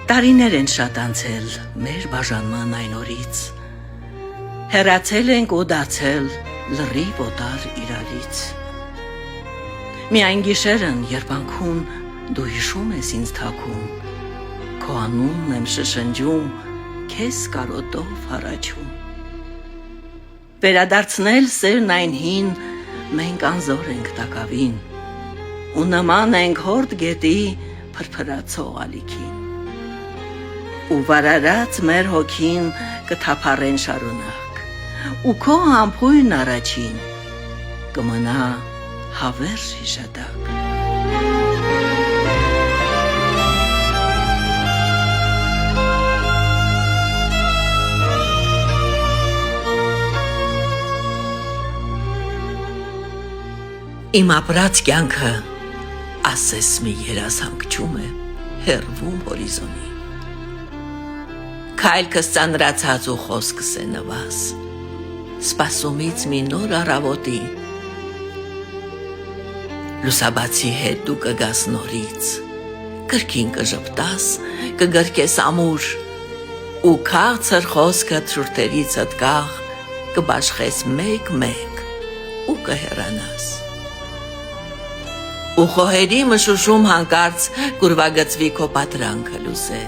Տարիներ են շատ անցել մեր բաժանման այն օրից, հեռացել ենք ու դարձել լրիվ օտար իրարից։ Միայն գիշերն, երբ անքուն դու հիշում ես ինձ թաքուն, քո անունն եմ շշնջում, քեզ կարոտով հառաչում։ Վերադարձնել սերն այն հին, մենք անզոր ենք տակավին, ու նման ենք հորդ գետի փրփրացող ալիքին։ Ու վարարած մեր հոգին կթափառեն շարունակ, ու քո համբույն առաջին կմնա հավերժ հիշատակ։ Իմ ապրած կյանքը ասես մի երազանքչում է հեռվում հորիզոնի, քայլքս ծանրացած ու խոսքս է նվազ, սպասումից մի նոր առավոտի, լուսաբացի հետ դու կգաս նորից, կրկին կժպտաս, կգրկես ամուր, ու քաղցր խոսքդ շուրթերից ըտկաղ կբաշխես մեկ-մեկ ու կհեռանաս։ Ու խոհերի մշուշում հանկարծ կուրվագծվի քո պատրանքը լուսե,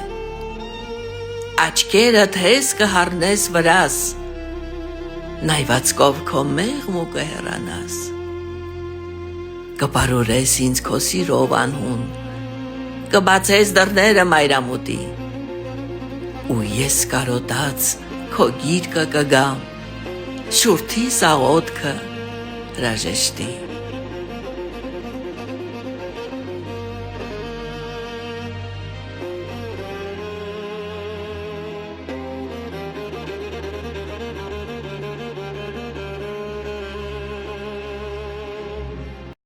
աչքերդ հես կհառնես վրաս, նայվածքով քո մեղմ ու կհեռանաս, կպարուրես ինձ քո սիրով անհուն, կբացես դռները մայրամուտի, ու ես կարոտած քո գիրկը կգամ, շուրթիս աղոթքը հրաժեշտի։